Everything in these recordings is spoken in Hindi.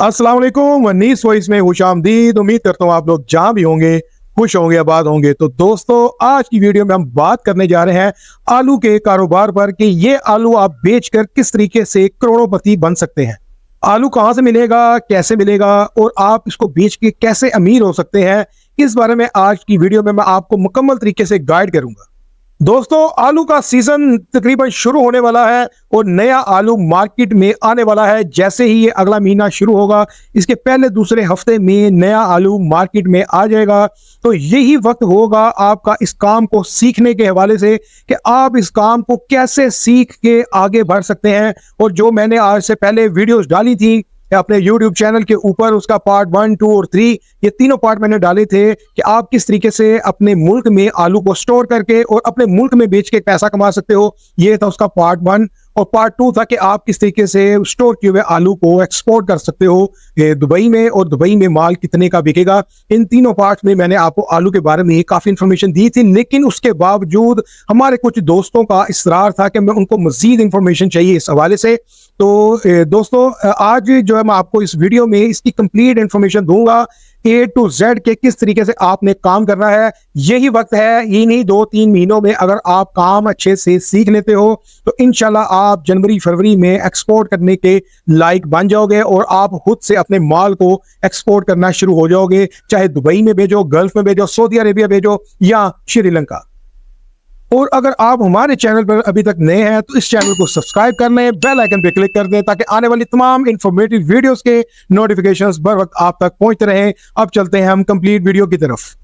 अस्सलाम वालेकुम। वनीस वॉइस में खुशामदीद। उम्मीद करता हूँ आप लोग जहाँ भी होंगे खुश होंगे, आबाद होंगे। तो दोस्तों, आज की वीडियो में हम बात करने जा रहे हैं आलू के कारोबार पर कि ये आलू आप बेचकर किस तरीके से करोड़ों बन सकते हैं। आलू कहाँ से मिलेगा, कैसे मिलेगा और आप इसको बेच के कैसे अमीर हो सकते हैं, इस बारे में आज की वीडियो में मैं आपको मुकम्मल तरीके से गाइड करूंगा। दोस्तों, आलू का सीजन तकरीबन शुरू होने वाला है और नया आलू मार्केट में आने वाला है। जैसे ही ये अगला महीना शुरू होगा, इसके पहले दूसरे हफ्ते में नया आलू मार्केट में आ जाएगा। तो यही वक्त होगा आपका इस काम को सीखने के हवाले से कि आप इस काम को कैसे सीख के आगे बढ़ सकते हैं। और जो मैंने आज से पहले वीडियोस डाली थी अपने YouTube चैनल के ऊपर, उसका पार्ट 1, 2 और 3, ये तीनों पार्ट मैंने डाले थे कि आप किस तरीके से अपने मुल्क में आलू को स्टोर करके और अपने मुल्क में बेच के पैसा कमा सकते हो। ये था उसका पार्ट 1। और पार्ट 2 था कि आप किस तरीके से स्टोर किए हुए आलू को एक्सपोर्ट कर सकते हो दुबई में, और दुबई में माल कितने का बिकेगा। इन तीनों पार्ट में मैंने आपको आलू के बारे में काफ़ी इंफॉर्मेशन दी थी, लेकिन उसके बावजूद हमारे कुछ दोस्तों का इसरार था कि मैं उनको मजीद इंफॉर्मेशन चाहिए इस हवाले से। तो दोस्तों, आज जो है मैं आपको इस वीडियो में इसकी कंप्लीट इंफॉर्मेशन दूंगा, A to Z के किस तरीके से आपने काम करना है। यही वक्त है, इन्हीं 2-3 महीनों में अगर आप काम अच्छे से सीख लेते हो तो इंशाल्लाह आप जनवरी फरवरी में एक्सपोर्ट करने के लायक बन जाओगे और आप खुद से अपने माल को एक्सपोर्ट करना शुरू हो जाओगे। चाहे दुबई में भेजो, गल्फ में भेजो, सऊदी अरेबिया भेजो या श्रीलंका। और अगर आप हमारे चैनल पर अभी तक नए हैं तो इस चैनल को सब्सक्राइब कर लें, बेल आइकन पे क्लिक कर दें ताकि आने वाली तमाम इंफॉर्मेटिव वीडियोस के नोटिफिकेशंस बर वक्त आप तक पहुंचते रहें। अब चलते हैं हम कंप्लीट वीडियो की तरफ।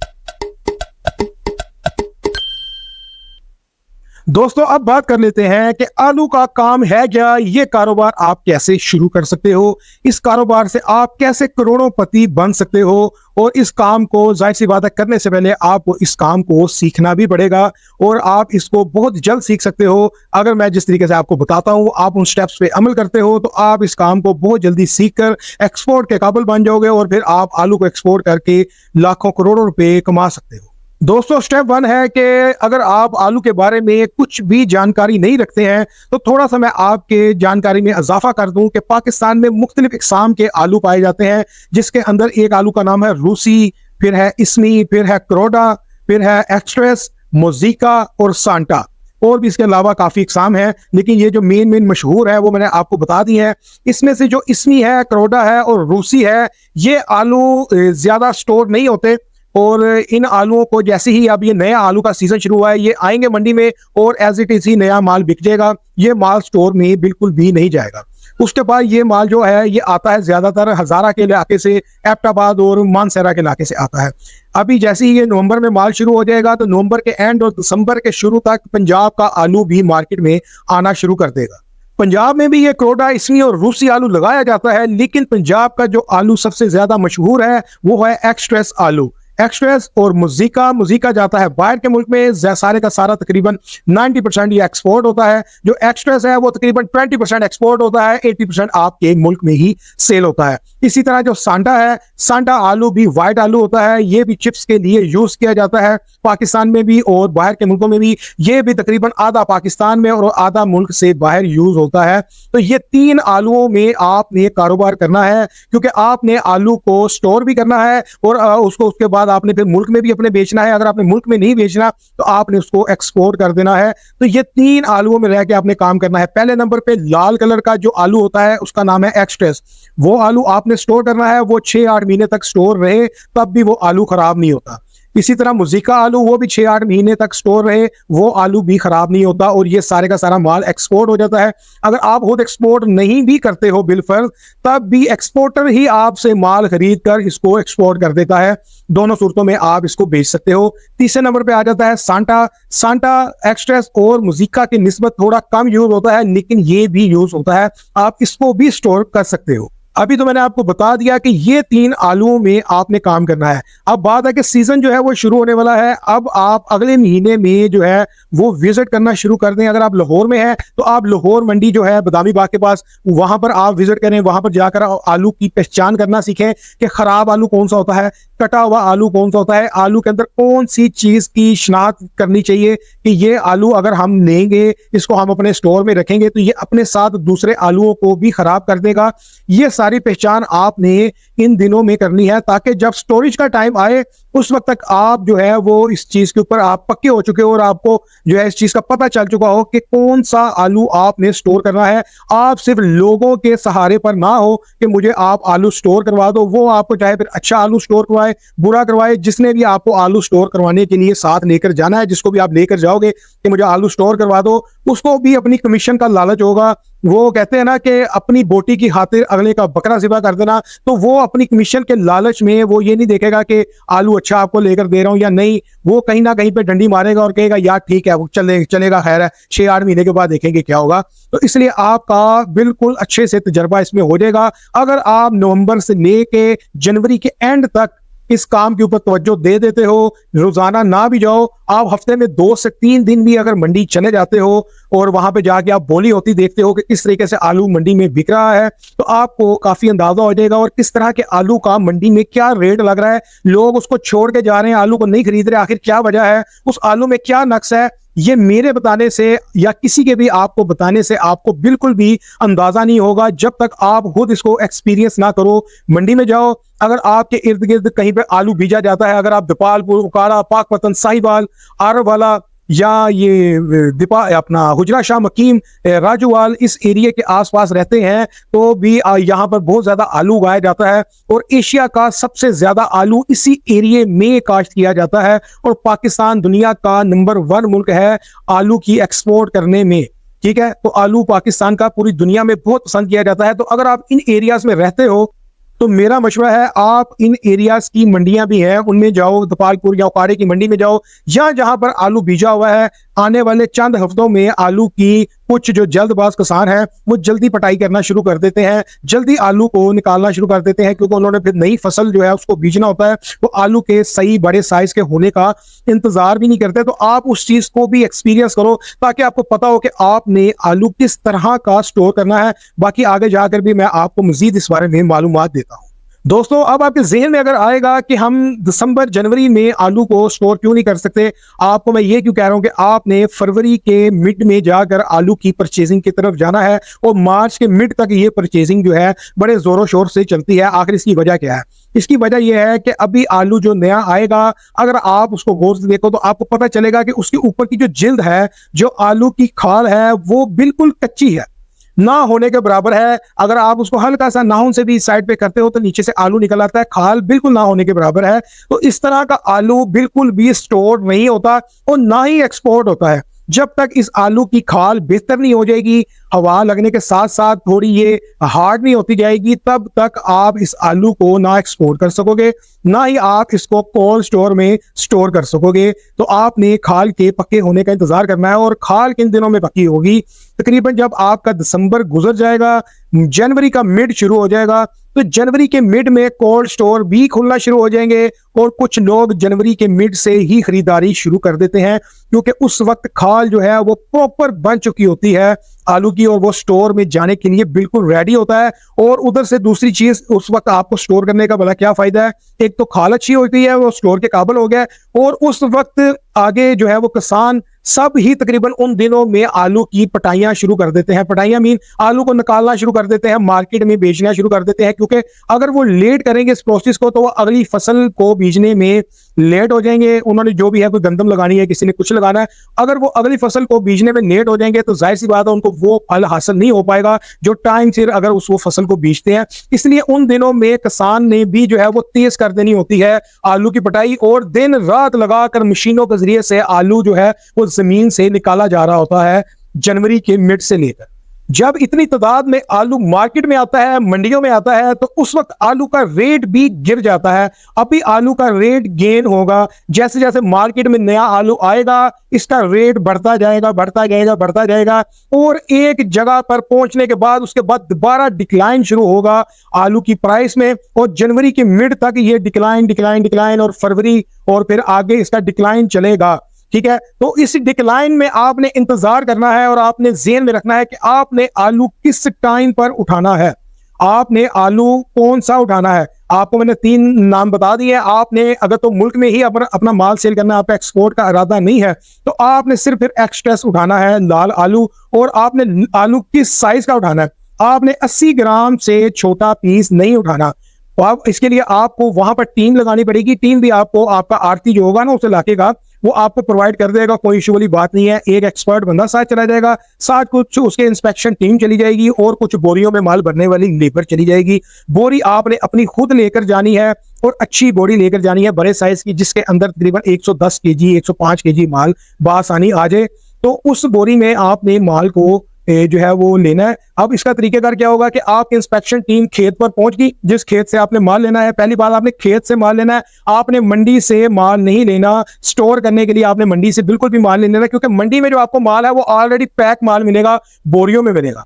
दोस्तों, अब बात कर लेते हैं कि आलू का काम है क्या, ये कारोबार आप कैसे शुरू कर सकते हो, इस कारोबार से आप कैसे करोड़ोंपति बन सकते हो। और इस काम को जाहिर सी बात है करने से पहले आपको इस काम को सीखना भी पड़ेगा और आप इसको बहुत जल्द सीख सकते हो। अगर मैं जिस तरीके से आपको बताता हूँ, आप उन स्टेप्स पे अमल करते हो तो आप इस काम को बहुत जल्दी सीखकर एक्सपोर्ट के काबिल बन जाओगे और फिर आप आलू को एक्सपोर्ट करके लाखों करोड़ों रुपए कमा सकते हो। दोस्तों, स्टेप 1 है कि अगर आप आलू के बारे में कुछ भी जानकारी नहीं रखते हैं तो थोड़ा सा मैं आपके जानकारी में इजाफा कर दूं कि पाकिस्तान में मुख्तलिफ इकसाम के आलू पाए जाते हैं, जिसके अंदर एक आलू का नाम है रूसी, फिर है इसमी, फिर है करोडा, फिर है एक्सट्रेस, मोजिका और सांटा। और भी इसके अलावा काफ़ी इकसाम है, लेकिन ये जो मेन मशहूर है वो मैंने आपको बता दी है। इसमें से जो इसमी है, करोडा है और रूसी है, ये आलू ज़्यादा स्टोर नहीं होते और इन आलूओं को जैसे ही अब ये नया आलू का सीजन शुरू हुआ है, ये आएंगे मंडी में और एज इट इज ही नया माल बिक जाएगा। ये माल स्टोर में बिल्कुल भी नहीं जाएगा। उसके बाद ये माल जो है ये आता है ज्यादातर हजारा के इलाके से, एबटाबाद और मानसरा के इलाके से आता है। अभी जैसे ही ये नवंबर में माल शुरू हो जाएगा तो नवंबर के एंड और दिसंबर के शुरू तक पंजाब का आलू भी मार्केट में आना शुरू कर देगा। पंजाब में भी ये करोडा, इसमी और रूसी आलू लगाया जाता है, लेकिन पंजाब का जो आलू सबसे ज्यादा मशहूर है वो है एक्सट्रेस आलू। एक्सट्रेस और मुजीका जाता है बाहर के मुल्क में, सारे का सारा तकरीबन 90% ये एक्सपोर्ट होता है। जो एक्सट्रेस है वो तकरीबन 20% एक्सपोर्ट होता है, 80% आपके मुल्क में ही सेल होता है। इसी तरह जो सांडा है, सांडा आलू भी वाइट आलू होता है, ये भी चिप्स के लिए यूज किया जाता है पाकिस्तान में भी और बाहर के मुल्कों में भी। ये भी तकरीबन आधा पाकिस्तान में और आधा मुल्क से बाहर यूज होता है। तो ये 3 आलूओं में आपने कारोबार करना है, क्योंकि आपने आलू को स्टोर भी करना है और उसको उसके बाद आपने फिर मुल्क में भी अपने बेचना है। अगर आपने मुल्क में नहीं बेचना तो आपने उसको एक्सपोर्ट कर देना है। तो ये 3 आलूओं में रह के आपने काम करना है। पहले नंबर पे लाल कलर का जो आलू होता है उसका नाम है एक्सट्रेस। वो आलू आपने स्टोर करना है, वो 6-8 महीने तक स्टोर रहे, तब भी वो आलू खराब नहीं होता। इसी तरह मुजीका आलू, वो भी 6-8 महीने तक स्टोर रहे, वो आलू भी खराब नहीं होता और ये सारे का सारा माल एक्सपोर्ट हो जाता है। अगर आप खुद एक्सपोर्ट नहीं भी करते हो बिलफर्ज, तब भी एक्सपोर्टर ही आपसे माल खरीद कर इसको एक्सपोर्ट कर देता है। दोनों सूरतों में आप इसको बेच सकते हो। तीसरे नंबर पे आ जाता है सांटा। सांटा एक्सट्रेस और मुजीका की निस्बत थोड़ा कम यूज होता है, लेकिन ये भी यूज होता है, आप इसको भी स्टोर कर सकते हो। अभी तो मैंने आपको बता दिया कि ये 3 आलूओं में आपने काम करना है। अब बात है कि सीजन जो है वो शुरू होने वाला है। अब आप अगले महीने में जो है वो विजिट करना शुरू कर दें। अगर आप लाहौर में हैं तो आप लाहौर मंडी जो है बदामी बाग के पास, वहां पर आप विजिट करें। वहां पर जाकर आलू की पहचान करना सीखें कि खराब आलू कौन सा होता है, कटा हुआ आलू कौन सा होता है, आलू के अंदर कौन सी चीज की शिनाख्त करनी चाहिए कि ये आलू अगर हम लेंगे, इसको हम अपने स्टोर में रखेंगे तो ये अपने साथ दूसरे आलूओं को भी खराब कर देगा। ये सारी पहचान आपने इन दिनों में करनी है, ताकि जब स्टोरेज का टाइम आए उस वक्त तक आप जो है वो इस चीज के ऊपर आप पक्के हो चुके हो और आपको जो है इस चीज का पता चल चुका हो कि कौन सा आलू आपने स्टोर करना है। आप सिर्फ लोगों के सहारे पर ना हो कि मुझे आप आलू स्टोर करवा दो, वो आपको चाहे फिर अच्छा आलू स्टोर करवाए बुरा करवाए, जिसने भी आपको आलू स्टोर करवाने के लिए साथ लेकर जाना है, जिसको भी आप लेकर जाओगे कि मुझे आलू स्टोर करवा दो, उसको भी अपनी कमीशन का लालच होगा। वो कहते हैं ना कि अपनी बोटी की खातिर अगले का बकरा ज़िबा कर देना, तो वो अपनी कमीशन के लालच में वो ये नहीं देखेगा कि आलू अच्छा आपको लेकर दे रहा हूं या नहीं, वो कहीं ना कहीं पे डंडी मारेगा और कहेगा यार ठीक है वो चलेगा, खैर है 6-8 महीने के बाद देखेंगे क्या होगा। तो इसलिए आपका बिल्कुल अच्छे से तजर्बा इसमें हो जाएगा। अगर आप नवंबर से लेके जनवरी के एंड तक इस काम के ऊपर तवज्जो दे देते हो, रोजाना ना भी जाओ, आप हफ्ते में 2 से 3 दिन भी अगर मंडी चले जाते हो और वहां पे जाके आप बोली होती देखते हो कि किस तरीके से आलू मंडी में बिक रहा है, तो आपको काफी अंदाजा हो जाएगा और किस तरह के आलू का मंडी में क्या रेट लग रहा है, लोग उसको छोड़ के जा रहे हैं, आलू को नहीं खरीद रहे, आखिर क्या वजह है, उस आलू में क्या नक्स है। ये मेरे बताने से या किसी के भी आपको बताने से आपको बिल्कुल भी अंदाजा नहीं होगा जब तक आप खुद इसको एक्सपीरियंस ना करो। मंडी में जाओ, अगर आपके इर्द गिर्द कहीं पे आलू बीजा जाता है, अगर आप दीपालपुर, उकाड़ा, पाकपतन, साहिवाल, आरब वाला या ये अपना हुजरा शाह मकीम, राजूवाल इस एरिया के आसपास रहते हैं, तो भी यहाँ पर बहुत ज्यादा आलू उगाया जाता है और एशिया का सबसे ज्यादा आलू इसी एरिया में काश्त किया जाता है और पाकिस्तान दुनिया का नंबर 1 मुल्क है आलू की एक्सपोर्ट करने में। ठीक है, तो आलू पाकिस्तान का पूरी दुनिया में बहुत पसंद किया जाता है। तो अगर आप इन एरियाज में रहते हो तो मेरा मशवरा है आप इन एरियाज की मंडियां भी हैं उनमें जाओ, गोपालपुर या उकाड़े की मंडी में जाओ, या जहां पर आलू बीजा हुआ है। आने वाले चंद हफ्तों में आलू की कुछ जो जल्दबाज किसान हैं वो जल्दी पटाई करना शुरू कर देते हैं, जल्दी आलू को निकालना शुरू कर देते हैं, क्योंकि उन्होंने फिर नई फसल जो है उसको बीजना होता है। वो आलू के सही बड़े साइज के होने का इंतजार भी नहीं करते। तो आप उस चीज को भी एक्सपीरियंस करो ताकि आपको पता हो कि आपने आलू किस तरह का स्टोर करना है। बाकी आगे जाकर भी मैं आपको मजीद इस बारे में मालूमात देता हूँ। दोस्तों, अब आपके ज़हन में अगर आएगा कि हम दिसंबर जनवरी में आलू को स्टोर क्यों नहीं कर सकते, आपको मैं ये क्यों कह रहा हूं कि आपने फरवरी के मिड में जाकर आलू की परचेजिंग की तरफ जाना है और मार्च के मिड तक ये परचेजिंग जो है बड़े जोरों शोर से चलती है। आखिर इसकी वजह क्या है? इसकी वजह यह है कि अभी आलू जो नया आएगा, अगर आप उसको गौर से देखो तो आपको पता चलेगा कि उसके ऊपर की जो जिल्द है, जो आलू की खाल है, वो बिल्कुल कच्ची है, ना होने के बराबर है। अगर आप उसको हल्का सा नाखून से भी साइड पे करते हो तो नीचे से आलू निकल आता है, खाल बिल्कुल ना होने के बराबर है। तो इस तरह का आलू बिल्कुल भी स्टोर नहीं होता और ना ही एक्सपोर्ट होता है जब तक इस आलू की खाल बेहतर नहीं हो जाएगी, हवा लगने के साथ साथ थोड़ी ये हार्ड नहीं होती जाएगी, तब तक आप इस आलू को ना एक्सपोर्ट कर सकोगे, ना ही आप इसको कोल्ड स्टोर में स्टोर कर सकोगे। तो आपने खाल के पक्के होने का इंतजार करना है और खाल किन दिनों में पक्की होगी? तकरीबन जब आपका दिसंबर गुजर जाएगा, जनवरी का मिड शुरू हो जाएगा, तो जनवरी के मिड में कोल्ड स्टोर भी खुलना शुरू हो जाएंगे और कुछ लोग जनवरी के मिड से ही खरीदारी शुरू कर देते हैं, क्योंकि उस वक्त खाल जो है वो प्रॉपर बन चुकी होती है आलू की और वो स्टोर में जाने के लिए बिल्कुल रेडी होता है। और उधर से दूसरी चीज, उस वक्त आपको स्टोर करने का भला क्या फायदा है? एक तो खाल अच्छी होती है, वो स्टोर के काबिल हो गया, और उस वक्त आगे जो है वो किसान सब ही तकरीबन उन दिनों में आलू की पटाइयां शुरू कर देते हैं। पटाइयां मीन आलू को निकालना शुरू कर देते हैं, मार्केट में बेचना शुरू कर देते हैं, क्योंकि अगर वो लेट करेंगे इस प्रोसेस को तो वो अगली फसल को बीजने में लेट हो जाएंगे। उन्होंने जो भी है, कोई गंदम लगानी है, किसी ने कुछ लगाना है, अगर वो अगली फसल को बीजने में लेट हो जाएंगे तो जाहिर सी बात है उनको वो फल हासिल नहीं हो पाएगा जो टाइम से अगर उस वो फसल को बीजते हैं। इसलिए उन दिनों में किसान ने भी जो है वो तेज कर देनी होती है आलू की पटाई, और दिन रात लगाकर मशीनों के जरिए से आलू जो है वो जमीन से निकाला जा रहा होता है जनवरी के मिड से लेकर। जब इतनी तादाद में आलू मार्केट में आता है, मंडियों में आता है, तो उस वक्त आलू का रेट भी गिर जाता है। अभी आलू का रेट गेन होगा, जैसे जैसे मार्केट में नया आलू आएगा इसका रेट बढ़ता जाएगा, बढ़ता जाएगा, बढ़ता जाएगा, और एक जगह पर पहुंचने के बाद उसके बाद दोबारा डिक्लाइन शुरू होगा आलू की प्राइस में, और जनवरी के मिड तक ये डिक्लाइन डिक्लाइन डिक्लाइन, और फरवरी और फिर आगे इसका डिक्लाइन चलेगा। ठीक है, तो इस डिक्लाइन में आपने इंतजार करना है और आपने ज़हन में रखना है कि आपने आलू किस टाइम पर उठाना है, आपने आलू कौन सा उठाना है। आपको मैंने 3 नाम बता दिए। आपने अगर तो मुल्क में ही अपना माल सेल करना है, आपका एक्सपोर्ट का इरादा नहीं है, तो आपने सिर्फ फिर एक्सट्रेस उठाना है लाल आलू, और आपने आलू किस साइज का उठाना है। आपने 80 ग्राम से छोटा पीस नहीं उठाना। तो आप इसके लिए आपको वहां पर टीम लगानी पड़ेगी। टीम भी आपको आपका आरती जो होगा ना उस इलाके का, वो आपको प्रोवाइड कर देगा, कोई इशू वाली बात नहीं है। एक एक्सपर्ट बंदा साथ चला जाएगा, साथ कुछ उसके इंस्पेक्शन टीम चली जाएगी और कुछ बोरियों में माल भरने वाली लेबर चली जाएगी। बोरी आपने अपनी खुद लेकर जानी है और अच्छी बोरी लेकर जानी है, बड़े साइज की, जिसके अंदर तकरीबन 110 केजी 105 केजी माल बासानी आ जाए। तो उस बोरी में आपने माल को जो है वो लेना है। अब इसका तरीकेकार क्या होगा कि आपकी इंस्पेक्शन टीम खेत पर पहुंच गई, जिस खेत से आपने माल लेना है, पहली बात आपने खेत से माल लेना है। आपने मंडी से माल नहीं लेना, स्टोर करने के लिए आपने मंडी से बिल्कुल भी माल नहीं लेना, क्योंकि मंडी में जो आपको माल है वो ऑलरेडी पैक माल मिलेगा, बोरियों में मिलेगा।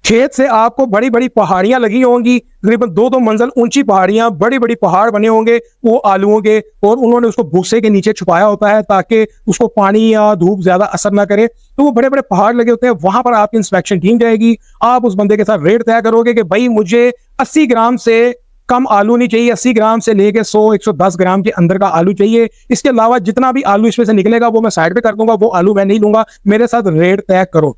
खेत से आपको बड़ी बड़ी पहाड़ियां लगी होंगी, तकरीबन 2-2 मंजिल ऊंची पहाड़ियां, बड़ी बड़ी पहाड़ बने होंगे वो आलूओं के, और उन्होंने उसको भूसे के नीचे छुपाया होता है ताकि उसको पानी या धूप ज्यादा असर ना करे। तो वो बड़े बड़े पहाड़ लगे होते हैं, वहां पर आपकी इंस्पेक्शन टीम जाएगी। आप उस बंदे के साथ रेट तय करोगे कि भाई मुझे 80 ग्राम से कम आलू नहीं चाहिए, 80 ग्राम से लेके 100-110 ग्राम के अंदर का आलू चाहिए। इसके अलावा जितना भी आलू इसमें से निकलेगा वो मैं साइड पे कर दूंगा, वो आलू मैं नहीं लूंगा, मेरे साथ रेट तय करो।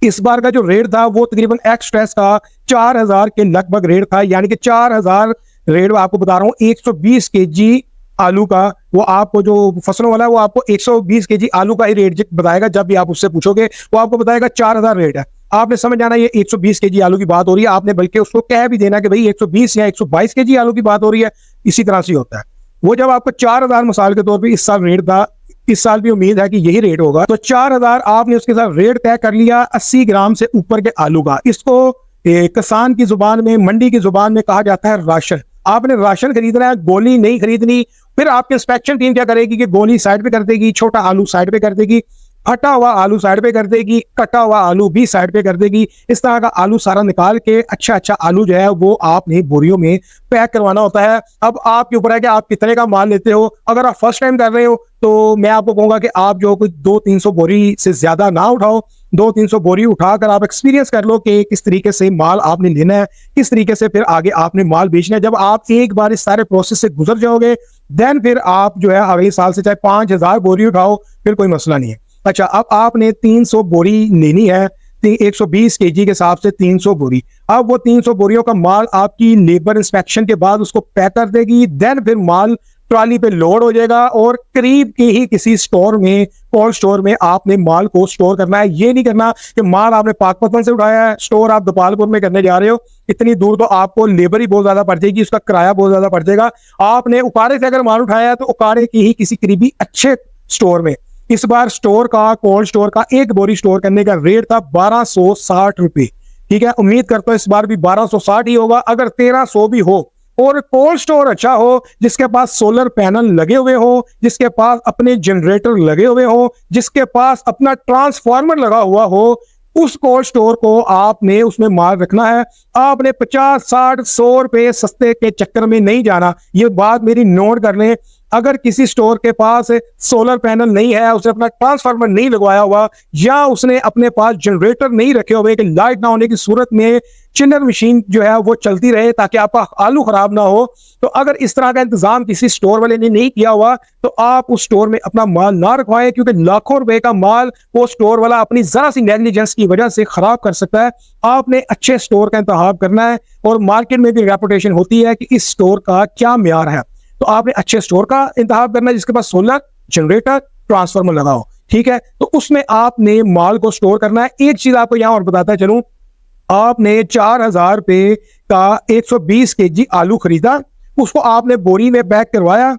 इस बार का जो रेट था वो तकरीबन एक्सप्रेस का 4000 के लगभग रेट था, यानी कि 4000 रेट आपको बता रहा हूँ। 120 केजी आलू का, वो आपको जो फसलों वाला है वो आपको 120 केजी आलू का ही रेट बताएगा। जब भी आप उससे पूछोगे वो आपको बताएगा 4000 रेट है। आपने समझ जाना ये 120 केजी आलू की बात हो रही है, आपने बल्कि उसको कह भी देना कि भाई 120 या 122 केजी आलू की बात हो रही है। इसी तरह से होता है। वो जब आपको 4000 मिसाल के तौर पर इस साल रेट था, इस साल भी उम्मीद है कि यही रेट होगा, तो 4000 आपने उसके साथ रेट तय कर लिया 80 ग्राम से ऊपर के आलू का। इसको किसान की जुबान में, मंडी की जुबान में कहा जाता है राशन। आपने राशन खरीदना है, गोली नहीं खरीदनी। फिर आपकी इंस्पेक्शन टीम क्या करेगी कि गोली साइड पे कर देगी, छोटा आलू साइड पे कर देगी, फटा हुआ आलू साइड पे कर देगी, कटा हुआ आलू भी साइड पे कर देगी। इस तरह का आलू सारा निकाल के अच्छा अच्छा आलू जो है वो आपने बोरियों में पैक करवाना होता है। अब आपके ऊपर है कि आप कितने का माल लेते हो। अगर आप फर्स्ट टाइम कर रहे हो तो मैं आपको कहूंगा कि आप जो कुछ 200-300 बोरी से ज्यादा ना उठाओ। 200-300 बोरी उठाकर आप एक्सपीरियंस कर लो कि किस तरीके से माल आपने लेना है, किस तरीके से फिर आगे आपने माल बेचना है। जब आप एक बार इस सारे प्रोसेस से गुजर जाओगे, देन फिर आप जो है अगले साल से चाहे 5000 बोरी उठाओ, फिर कोई मसला नहीं है। अच्छा, अब आपने 300 बोरी लेनी है, 120 केजी के हिसाब से 300 बोरी। अब वो 300 बोरियों का माल आपकी लेबर इंस्पेक्शन के बाद उसको पैक कर देगी। देन फिर माल ट्रॉली पे लोड हो जाएगा और करीब के ही किसी स्टोर में, कोल्ड स्टोर में आपने माल को स्टोर करना है। ये नहीं करना कि माल आपने पाकपतन से उठाया है, स्टोर आप गोपालपुर में करने जा रहे हो, इतनी दूर तो आपको लेबर ही बहुत ज्यादा पड़ जाएगी, उसका किराया बहुत ज्यादा पड़ जाएगा। आपने उकाड़े से अगर माल उठाया है तो उकाड़े की ही किसी करीबी अच्छे स्टोर में। इस बार स्टोर का, कोल्ड स्टोर का एक बोरी स्टोर करने का रेट था 1260 रुपए। ठीक है, उम्मीद करता हूं इस बार भी 1260 ही होगा। अगर 1300 भी हो और कोल्ड स्टोर अच्छा हो, जिसके पास सोलर पैनल लगे हुए हो, जिसके पास अपने जनरेटर लगे हुए हो, जिसके पास अपना ट्रांसफार्मर लगा हुआ हो, उस कोल्ड स्टोर को आपने उसमें माल रखना है। आपने 50, 60, 100 रुपए सस्ते के चक्कर में नहीं जाना। ये बात मेरी नोट कर लें। अगर किसी स्टोर के पास सोलर पैनल नहीं है, उसने अपना ट्रांसफार्मर नहीं लगवाया हुआ, या उसने अपने पास जनरेटर नहीं रखे हुए कि लाइट ना होने की सूरत में चिल्लर मशीन जो है वो चलती रहे ताकि आपका आलू खराब ना हो, तो अगर इस तरह का इंतजाम किसी स्टोर वाले ने नहीं किया हुआ तो आप उस स्टोर में अपना माल ना रखवाएं, क्योंकि लाखों रुपए का माल वो स्टोर वाला अपनी जरा सी नेग्लिजेंस की वजह से खराब कर सकता है। आपने अच्छे स्टोर का इंतखाब करना है, और मार्केट में भी रेपुटेशन होती है कि इस स्टोर का क्या म्यार है। तो आपने अच्छे स्टोर का इंतखाब करना है जिसके पास सोलर, जनरेटर, ट्रांसफार्मर लगा हो। ठीक है, तो उसमें आपने माल को स्टोर करना है। एक चीज आपको यहां और बताता चलूं, आपने 4000 रुपए का 120 केजी आलू खरीदा, उसको आपने बोरी में पैक करवाया।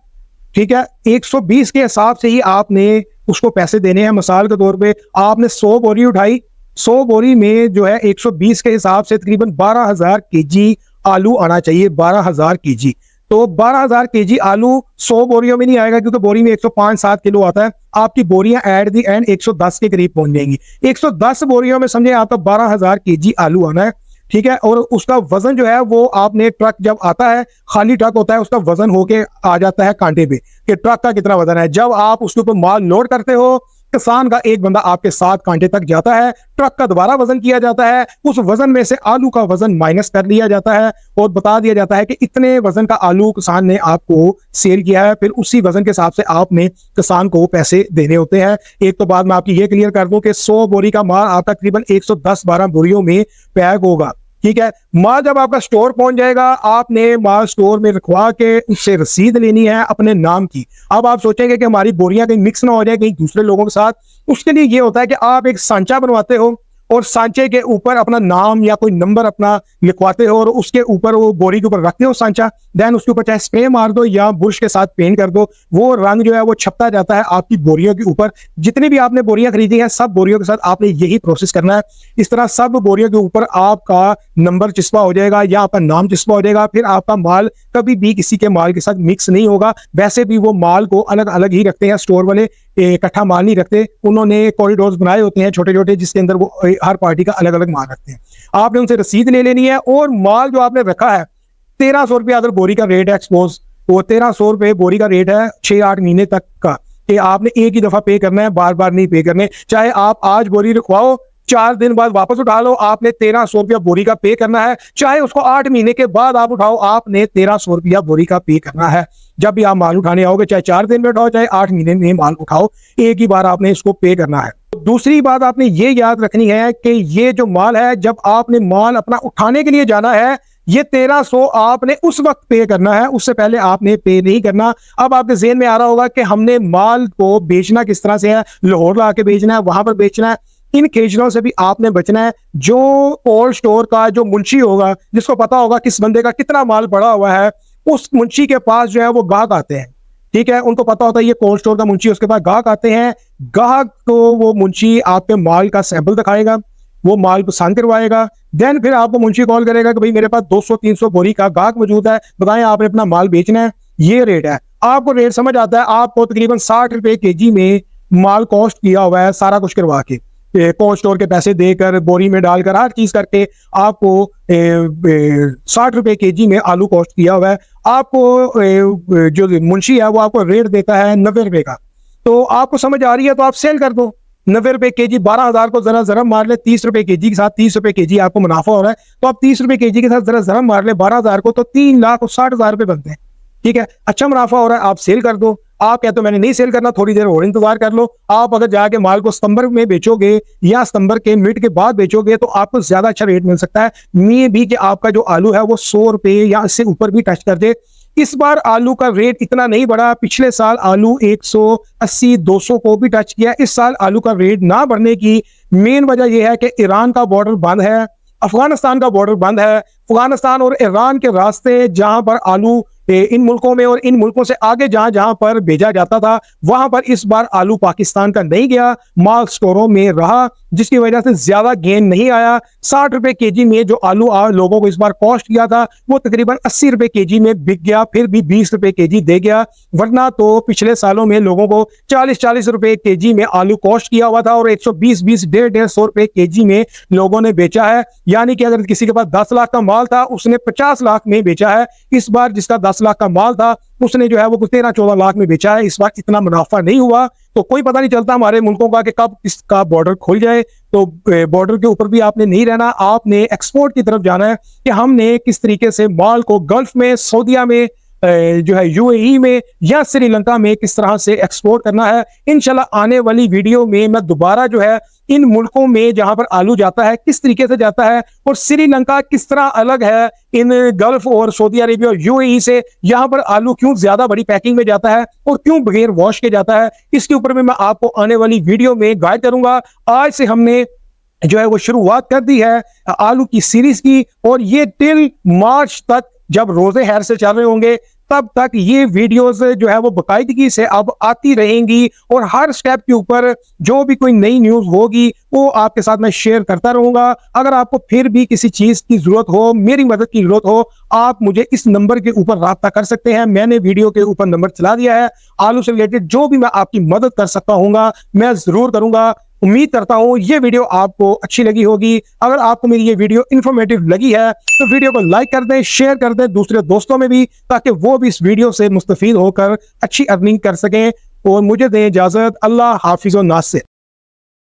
ठीक है, 120 के हिसाब से ही आपने उसको पैसे देने हैं। मिसाल के तौर पे आपने 100 बोरी उठाई, 100 बोरी में जो है 120 के हिसाब से तकरीबन 12000 केजी आलू आना चाहिए। 12000 केजी, तो 12000 केजी आलू 100 बोरियों में नहीं आएगा, क्योंकि बोरी में 105-7 किलो आता है। आपकी बोरियां एट दी एंड 110 के करीब पहुंच जाएंगी। 110 बोरियों में समझे आपका 12000 केजी आलू आना है। ठीक है, और उसका वजन जो है वो आपने, ट्रक जब आता है, खाली ट्रक होता है, उसका वजन होके आ जाता है कांटे पे कि ट्रक का कितना वजन है। जब आप उसके ऊपर माल लोड करते हो, किसान का एक बंदा आपके साथ कांटे तक जाता है, ट्रक का दोबारा वजन किया जाता है, उस वजन में से आलू का वजन माइनस कर लिया जाता है और बता दिया जाता है कि इतने वजन का आलू किसान ने आपको सेल किया है। फिर उसी वजन के हिसाब से आपने किसान को पैसे देने होते हैं। एक तो बात मैं आपकी ये क्लियर कर दूं कि 100 बोरी का माल आपका तकरीबन 110-12 बोरियों में पैक होगा, ठीक है। माल जब आपका स्टोर पहुंच जाएगा, आपने माल स्टोर में रखवा के उससे रसीद लेनी है अपने नाम की। अब आप सोचेंगे कि हमारी बोरियां कहीं मिक्स ना हो जाए कहीं दूसरे लोगों के साथ, उसके लिए ये होता है कि आप एक सांचा बनवाते हो और सांचे के ऊपर अपना नाम या कोई नंबर अपना लिखवाते हो और उसके ऊपर वो बोरी के ऊपर रखते हो सांचा। देन उसके ऊपर चाहे स्प्रे मार दो या ब्रश के साथ पेंट कर दो, वो रंग जो है वो छपता जाता है आपकी बोरियों के ऊपर। जितनी भी आपने बोरियां खरीदी हैं सब बोरियों के साथ आपने यही प्रोसेस करना है। इस तरह सब बोरियों के ऊपर आपका नंबर चिस्पा हो जाएगा या आपका नाम चिस्पा हो जाएगा। फिर आपका माल कभी भी किसी के माल के साथ मिक्स नहीं होगा। वैसे भी वो माल को अलग अलग ही रखते हैं स्टोर वाले, इकट्ठा माल नहीं रखते। उन्होंने कॉरिडोर्स बनाए होते हैं छोटे छोटे जिसके अंदर वो हर पार्टी का अलग अलग माल रखते हैं। आपने उनसे रसीद ले लेनी है और माल जो आपने रखा है 1300 रुपया अगर बोरी का रेट है, एक्सपोज वो 1300 रुपये बोरी का रेट है 6-8 महीने तक का, कि आपने एक ही दफा पे करना है, बार बार नहीं पे करने। चाहे आप आज बोरी रखवाओ 4 दिन बाद वापस उठा लो, आपने 1300 रुपया बोरी का पे करना है। चाहे उसको 8 महीने के बाद आप उठाओ, आपने 1300 रुपया बोरी का पे करना है। जब भी आप माल उठाने आओगे, चाहे 4 दिन में उठाओ चाहे 8 महीने में माल उठाओ, एक ही बार आपने इसको पे करना है। दूसरी बात आपने ये याद रखनी है कि ये जो माल है, जब आपने माल अपना उठाने के लिए जाना है, ये 1300 आपने उस वक्त पे करना है, उससे पहले आपने पे नहीं करना। अब आपके ज़हन में आ रहा होगा कि हमने माल को बेचना किस तरह से है, लाहौर ला के बेचना है, वहां पर बेचना है। इन खेचलों से भी आपने बचना है। जो कोल्ड स्टोर का जो मुंशी होगा, जिसको पता होगा किस बंदे का कितना माल पड़ा हुआ है, उस मुंशी के पास जो है वो गाहक आते हैं, ठीक है। उनको पता होता है ये कोल्ड स्टोर का मुंशी, उसके पास गाहक आते हैं। गाहक को वो मुंशी आपके माल का सैंपल दिखाएगा, वो माल पसंद करवाएगा। देन फिर आपको मुंशी कॉल करेगा कि भाई मेरे पास 200-300 बोरी का गाहक मौजूद है, बताएं आपने अपना माल बेचना है, ये रेट है। आपको रेट समझ आता है, आपको तकरीबन 60 रुपए केजी में माल कॉस्ट किया हुआ है, सारा कुछ करवा के कोल्ड स्टोर के पैसे देकर बोरी में डालकर हर चीज करके आपको 60 रुपए केजी में आलू कॉस्ट किया हुआ है। आपको जो मुंशी है वो आपको रेट देता है 90 रुपए का। तो आपको समझ आ रही है तो आप सेल कर दो 90 रुपए केजी। 12,000 को जरा जरा मार ले 30 रुपए केजी के साथ, 30 रुपए केजी आपको मुनाफा हो रहा है, तो आप 30 रुपए केजी के साथ जरा जरा मार ले 12,000 को, तो 3,60,000 रुपए बनते हैं, ठीक है। अच्छा मुनाफा हो रहा है, आप सेल कर दो। आप कहते हो मैंने नहीं सेल करना, थोड़ी देर और इंतजार कर लो। आप अगर जाके माल को सितंबर में बेचोगे या सितंबर के मिड के बाद बेचोगे तो आपको ज्यादा अच्छा रेट मिल सकता है। मे भी कि आपका जो आलू है वो 100 रुपए या इससे ऊपर भी टच कर दे। इस बार आलू का रेट इतना नहीं बढ़ा, पिछले साल आलू 180-200 को भी टच किया। इस साल आलू का रेट ना बढ़ने की मेन वजह यह है कि ईरान का बॉर्डर बंद है, अफगानिस्तान का बॉर्डर बंद है। अफगानिस्तान और ईरान के रास्ते जहां पर आलू इन मुल्कों में और इन मुल्कों से आगे जहां जहां पर भेजा जाता था, वहां पर इस बार आलू पाकिस्तान का नहीं गया, माल स्टोरों में रहा, जिसकी वजह से ज्यादा गेन नहीं आया। 60 रुपए केजी में जो आलू लोगों को इस बार कॉस्ट किया था वो तकरीबन 80 रुपए केजी में बिक गया, फिर भी 20 रुपए केजी दे गया। वरना तो पिछले सालों में लोगों को 40-40 रुपए केजी में आलू कॉस्ट किया हुआ था और 120-120, 150 रुपए केजी में लोगों ने बेचा है। यानी कि अगर किसी के पास 10 लाख का माल था उसने 50 लाख में बेचा है। इस बार जिसका 10 लाख का माल था उसने जो है वो 13-14 लाख में बेचा है। इस बार इतना मुनाफा नहीं हुआ। तो कोई पता नहीं चलता हमारे मुल्कों का कि कब इसका बॉर्डर खुल जाए। तो बॉर्डर के ऊपर भी आपने नहीं रहना, आपने एक्सपोर्ट की तरफ जाना है कि हमने किस तरीके से माल को गल्फ में, सऊदीया में, जो है यूएई में या श्रीलंका में किस तरह से एक्सपोर्ट करना है। इंशाल्लाह आने वाली वीडियो में मैं दोबारा जो है इन मुल्कों में जहां पर आलू जाता है किस तरीके से जाता है और श्रीलंका किस तरह अलग है इन गल्फ और सऊदी अरेबिया और यूएई से, यहाँ पर आलू क्यों ज्यादा बड़ी पैकिंग में जाता है और क्यों बगैर वॉश के जाता है, इसके ऊपर में मैं आपको आने वाली वीडियो में गाइड करूंगा। आज से हमने जो है वो शुरुआत कर दी है आलू की सीरीज की, और ये टिल मार्च तक जब रोजे हैर से चल रहे होंगे तब तक ये वीडियोस जो है वो बाकायदगी से अब आती रहेंगी और हर स्टेप के ऊपर जो भी कोई नई न्यूज होगी वो आपके साथ मैं शेयर करता रहूंगा। अगर आपको फिर भी किसी चीज की जरूरत हो, मेरी मदद की जरूरत हो, आप मुझे इस नंबर के ऊपर राब्ता कर सकते हैं। मैंने वीडियो के ऊपर नंबर चला दिया है। आलू से रिलेटेड जो भी मैं आपकी मदद कर सकता हूँ मैं जरूर करूंगा। उम्मीद करता हूं ये वीडियो आपको अच्छी लगी होगी। अगर आपको मेरी ये वीडियो इंफॉर्मेटिव लगी है तो वीडियो को लाइक कर दें, शेयर कर दें दूसरे दोस्तों में भी, ताकि वो भी इस वीडियो से मुस्तफीद होकर अच्छी अर्निंग कर सकें। और मुझे दें इजाजत। अल्लाह हाफिज़ व नासिर।